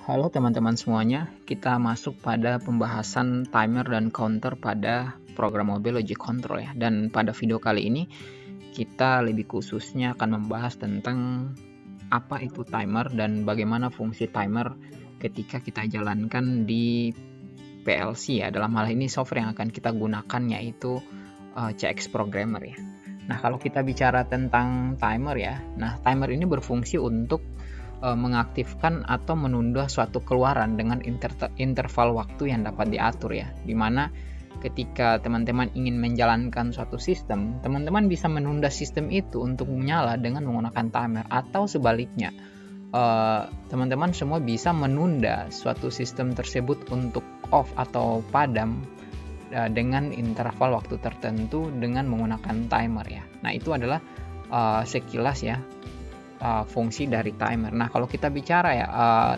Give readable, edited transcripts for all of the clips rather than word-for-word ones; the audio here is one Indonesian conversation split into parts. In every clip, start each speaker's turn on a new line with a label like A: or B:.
A: Halo teman-teman semuanya, kita masuk pada pembahasan timer dan counter pada programmable logic control ya. Dan pada video kali ini kita lebih khususnya akan membahas tentang apa itu timer dan bagaimana fungsi timer ketika kita jalankan di PLC ya. Dalam hal ini software yang akan kita gunakan yaitu CX Programmer ya. Nah, kalau kita bicara tentang timer ya, nah timer ini berfungsi untuk mengaktifkan atau menunda suatu keluaran dengan interval waktu yang dapat diatur ya, dimana ketika teman-teman ingin menjalankan suatu sistem, teman-teman bisa menunda sistem itu untuk menyala dengan menggunakan timer, atau sebaliknya teman-teman semua bisa menunda suatu sistem tersebut untuk off atau padam dengan interval waktu tertentu dengan menggunakan timer ya. Nah, itu adalah sekilas ya fungsi dari timer. Nah, kalau kita bicara ya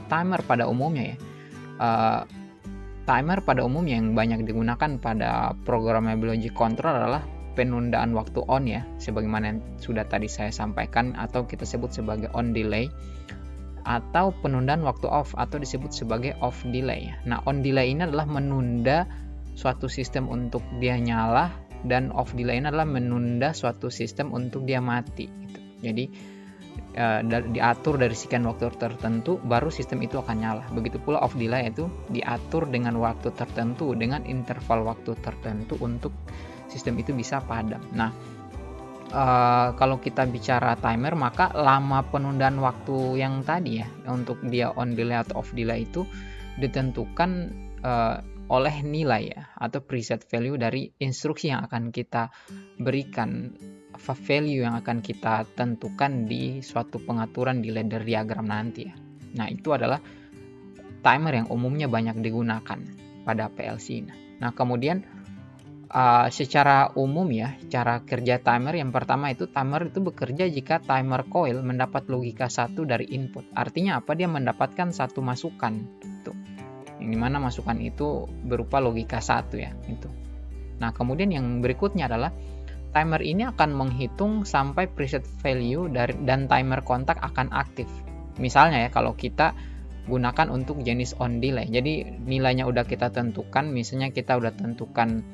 A: timer pada umumnya ya, timer pada umumnya yang banyak digunakan pada programmable logic control adalah penundaan waktu on ya, sebagaimana yang sudah tadi saya sampaikan, atau kita sebut sebagai on delay, atau penundaan waktu off atau disebut sebagai off delay ya. Nah, on delay ini adalah menunda suatu sistem untuk dia nyala, dan off delay ini adalah menunda suatu sistem untuk dia mati gitu. Jadi diatur dari sekian waktu tertentu baru sistem itu akan nyala. Begitu pula off delay itu diatur dengan waktu tertentu, dengan interval waktu tertentu untuk sistem itu bisa padam. Nah, kalau kita bicara timer, maka lama penundaan waktu yang tadi ya, untuk dia on delay atau off delay itu ditentukan oleh nilai ya, atau preset value dari instruksi yang akan kita berikan, value yang akan kita tentukan di suatu pengaturan di ladder diagram nanti ya. Nah, itu adalah timer yang umumnya banyak digunakan pada PLC. Nah, kemudian secara umum ya, cara kerja timer yang pertama itu, timer itu bekerja jika timer coil mendapat logika 1 dari input. Artinya apa? Dia mendapatkan satu masukan tuh, yang dimana masukan itu berupa logika 1 ya itu. Nah, kemudian yang berikutnya adalah timer ini akan menghitung sampai preset value dan timer kontak akan aktif. Misalnya ya, kalau kita gunakan untuk jenis on delay, jadi nilainya udah kita tentukan, misalnya kita udah tentukan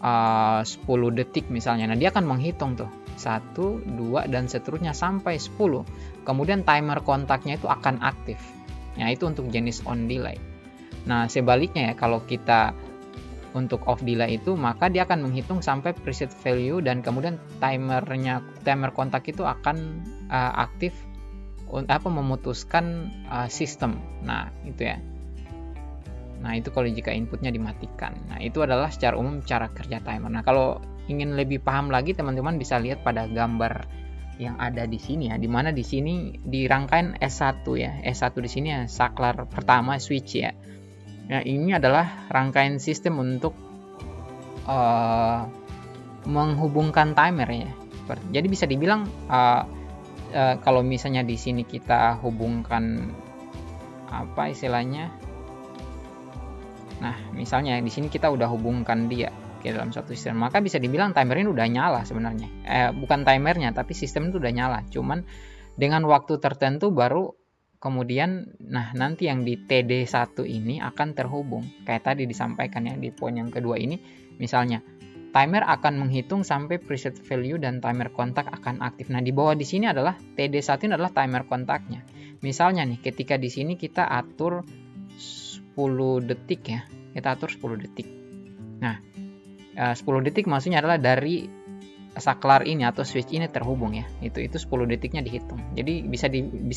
A: 10 detik misalnya. Nah, dia akan menghitung tuh 1, 2 dan seterusnya sampai 10. Kemudian timer kontaknya itu akan aktif. Nah, itu untuk jenis on delay. Nah, sebaliknya ya, kalau kita untuk off delay itu, maka dia akan menghitung sampai preset value dan kemudian timer kontak itu akan aktif memutuskan sistem. Nah, itu ya. Nah, itu kalau jika inputnya dimatikan. Nah, itu adalah secara umum cara kerja timer. Nah, kalau ingin lebih paham lagi, teman-teman bisa lihat pada gambar yang ada di sini ya, dimana di sini di rangkaian S1 ya. S1 di sini ya, saklar pertama switch ya. Nah, ini adalah rangkaian sistem untuk menghubungkan timer ya. Jadi bisa dibilang kalau misalnya di sini kita hubungkan apa istilahnya. Nah, misalnya di sini kita udah hubungkan dia ke dalam satu sistem, maka bisa dibilang timer ini udah nyala sebenarnya. Bukan timernya, tapi sistem itu udah nyala. Cuman dengan waktu tertentu baru kemudian, nah nanti yang di TD1 ini akan terhubung. Kayak tadi disampaikan ya di poin yang kedua ini, misalnya timer akan menghitung sampai preset value dan timer kontak akan aktif. Nah, di bawah di sini adalah TD1 ini adalah timer kontaknya. Misalnya nih, ketika di sini kita atur 10 detik ya. Kita atur 10 detik. Nah, 10 detik maksudnya adalah dari saklar ini atau switch ini terhubung ya, itu 10 detiknya dihitung. Jadi bisa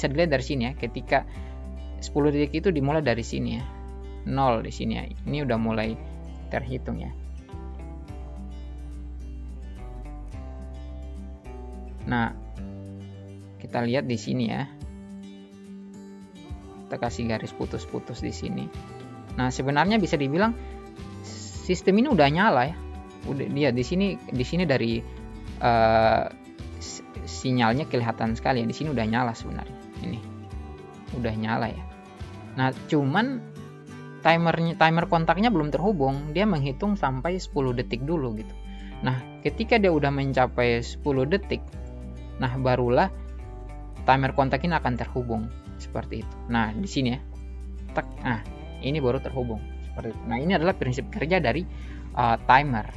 A: dilihat dari sini ya, ketika 10 detik itu dimulai dari sini ya, 0 di sini ya, ini udah mulai terhitung ya. Nah, kita lihat di sini ya, kita kasih garis putus-putus di sini. Nah, sebenarnya bisa dibilang sistem ini udah nyala ya, udah dia di sini dari sinyalnya kelihatan sekali ya, di sini udah nyala sebenarnya. Ini udah nyala ya. Nah, cuman timer kontaknya belum terhubung, dia menghitung sampai 10 detik dulu gitu. Nah, ketika dia udah mencapai 10 detik, nah barulah timer kontak ini akan terhubung seperti itu. Nah, di sini ya. tek. Nah, ini baru terhubung seperti itu. Nah, ini adalah prinsip kerja dari timer.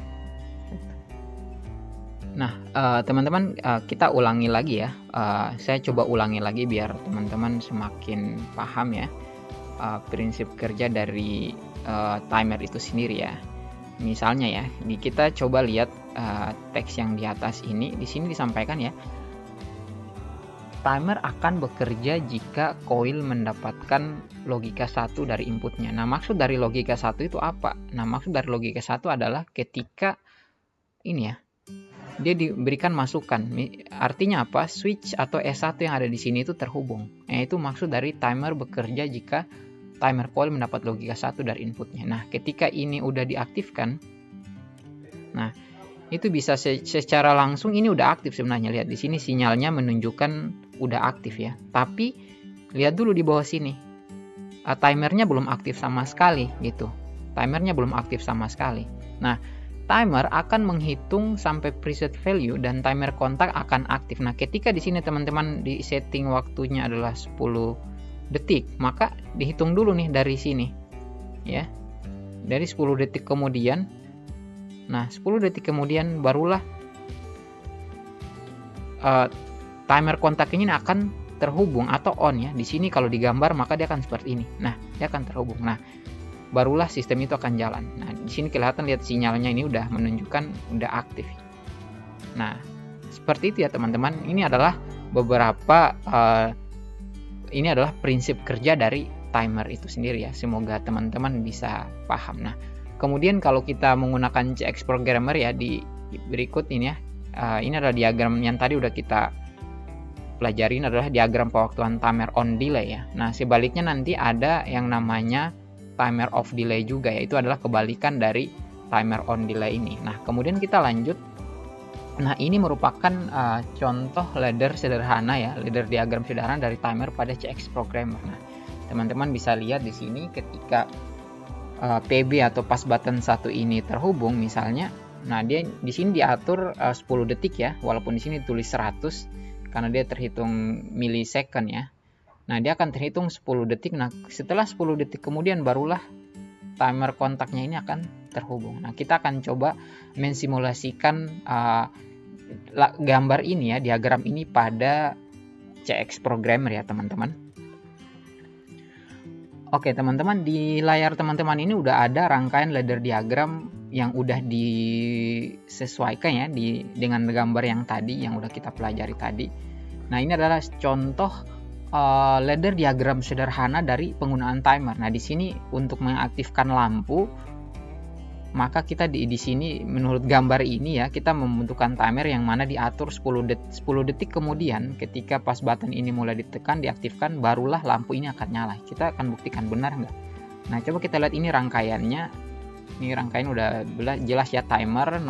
A: Nah, teman-teman, kita ulangi lagi ya. Saya coba ulangi lagi biar teman-teman semakin paham ya prinsip kerja dari timer itu sendiri ya. Misalnya ya, kita coba lihat teks yang di atas ini. Di sini disampaikan ya, timer akan bekerja jika koil mendapatkan logika 1 dari inputnya. Nah, maksud dari logika 1 itu apa? Nah, maksud dari logika 1 adalah ketika ini ya, dia diberikan masukan. Artinya apa? Switch atau S1 yang ada di sini itu terhubung. Nah, itu maksud dari timer bekerja jika timer coil mendapat logika 1 dari inputnya. Nah, ketika ini udah diaktifkan, nah itu bisa secara langsung ini udah aktif sebenarnya. Lihat di sini sinyalnya menunjukkan udah aktif ya. Tapi lihat dulu di bawah sini, timernya belum aktif sama sekali gitu. Timernya belum aktif sama sekali. Nah, timer akan menghitung sampai preset value dan timer kontak akan aktif. Nah, ketika di sini teman-teman di setting waktunya adalah 10 detik, maka dihitung dulu nih dari sini. Ya. Dari 10 detik kemudian. Nah, 10 detik kemudian barulah timer kontak ini akan terhubung atau on ya. Di sini kalau digambar maka dia akan seperti ini. Nah, dia akan terhubung. Nah, barulah sistem itu akan jalan. Nah, di sini kelihatan lihat sinyalnya ini udah menunjukkan udah aktif. Nah, seperti itu ya teman-teman. Ini adalah beberapa ini adalah prinsip kerja dari timer itu sendiri ya. Semoga teman-teman bisa paham. Nah, kemudian kalau kita menggunakan CX Programmer ya di berikut ini ya. Ini adalah diagram yang tadi udah kita pelajarin, adalah diagram pewaktuan timer on delay ya. Nah, sebaliknya nanti ada yang namanya timer off delay juga ya, itu adalah kebalikan dari timer on delay ini. Nah, kemudian kita lanjut. Nah, ini merupakan contoh ladder sederhana ya, ladder diagram sederhana dari timer pada CX Programmer. Nah, teman-teman bisa lihat di sini ketika PB atau pas button 1 ini terhubung misalnya, nah dia di sini diatur 10 detik ya, walaupun di sini tulis 100 karena dia terhitung millisecond ya. Nah, dia akan terhitung 10 detik. Nah, setelah 10 detik kemudian barulah timer kontaknya ini akan terhubung. Nah, kita akan coba mensimulasikan gambar ini ya, diagram ini pada CX Programmer ya, teman-teman. Oke, teman-teman, di layar teman-teman ini udah ada rangkaian ladder diagram yang udah disesuaikan ya dengan gambar yang tadi yang udah kita pelajari tadi. Nah, ini adalah contoh ladder diagram sederhana dari penggunaan timer. Nah, di sini untuk mengaktifkan lampu, maka kita di sini menurut gambar ini ya, kita membutuhkan timer yang mana diatur 10 detik kemudian ketika pas button ini mulai ditekan, diaktifkan, barulah lampu ini akan nyala. Kita akan buktikan benar nggak? Nah, coba kita lihat ini rangkaiannya. Ini rangkaian udah jelas ya, timer 000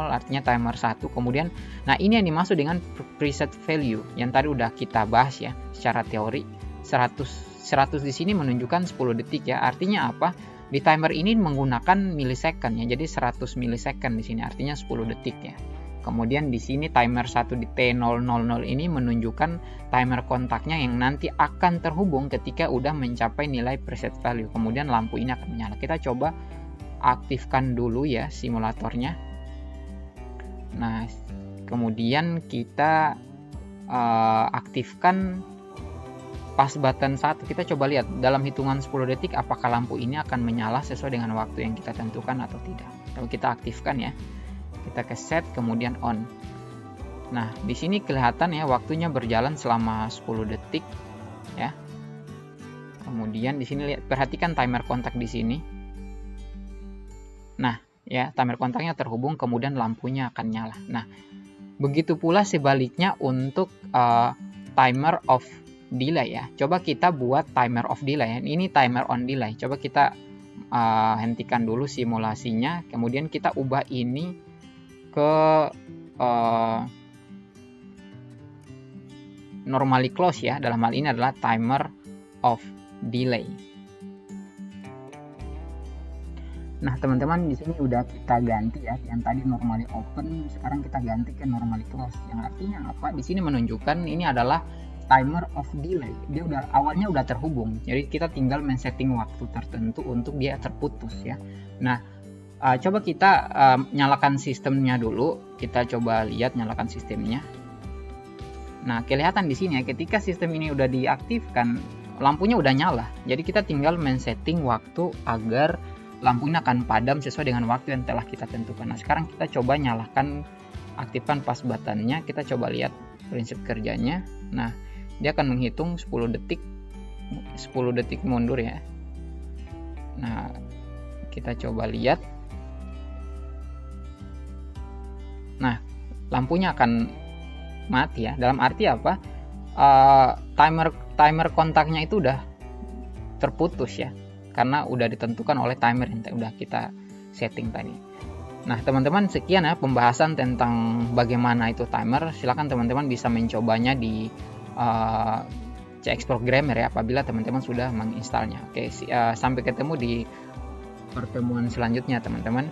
A: artinya timer 1. Kemudian, nah ini yang dimaksud dengan preset value yang tadi udah kita bahas ya secara teori. 100 di sini menunjukkan 10 detik ya. Artinya apa? Di timer ini menggunakan millisecond ya. Jadi 100 millisecond di sini artinya 10 detik ya. Kemudian di sini timer 1 di T000 ini menunjukkan timer kontaknya yang nanti akan terhubung ketika udah mencapai nilai preset value. Kemudian lampu ini akan menyala. Kita coba aktifkan dulu ya simulatornya. Nah, kemudian kita aktifkan pas button 1. Kita coba lihat dalam hitungan 10 detik apakah lampu ini akan menyala sesuai dengan waktu yang kita tentukan atau tidak. Kalau kita aktifkan ya, kita ke set kemudian on. Nah, di sini kelihatan ya waktunya berjalan selama 10 detik ya. Kemudian di sini lihat, perhatikan timer kontak di sini. Nah, ya timer kontaknya terhubung, kemudian lampunya akan nyala. Nah, begitu pula sebaliknya untuk timer off delay ya. Coba kita buat timer off delay. Ini timer on delay. Coba kita hentikan dulu simulasinya, kemudian kita ubah ini ke normally close ya. Dalam hal ini adalah timer off delay. Nah, teman-teman, di sini udah kita ganti ya, yang tadi normally open, sekarang kita ganti ke normally close. Yang artinya apa? Di sini menunjukkan ini adalah timer of delay. Dia awalnya udah terhubung. Jadi kita tinggal men-setting waktu tertentu untuk dia terputus ya. Nah, coba kita nyalakan sistemnya dulu. Kita coba lihat nyalakan sistemnya. Nah, kelihatan di sini ya, ketika sistem ini udah diaktifkan, lampunya udah nyala. Jadi kita tinggal men-setting waktu agar lampunya akan padam sesuai dengan waktu yang telah kita tentukan. Nah, sekarang kita coba nyalakan, aktifkan pas buttonnya. Kita coba lihat prinsip kerjanya. Nah, dia akan menghitung 10 detik mundur ya. Nah, kita coba lihat. Nah, lampunya akan mati ya. Dalam arti apa? Timer kontaknya itu udah terputus ya, karena udah ditentukan oleh timer yang udah kita setting tadi. Nah, teman-teman, sekian ya pembahasan tentang bagaimana itu timer. Silahkan teman-teman bisa mencobanya di CX Programmer ya, apabila teman-teman sudah menginstalnya. Oke, sampai ketemu di pertemuan selanjutnya teman-teman.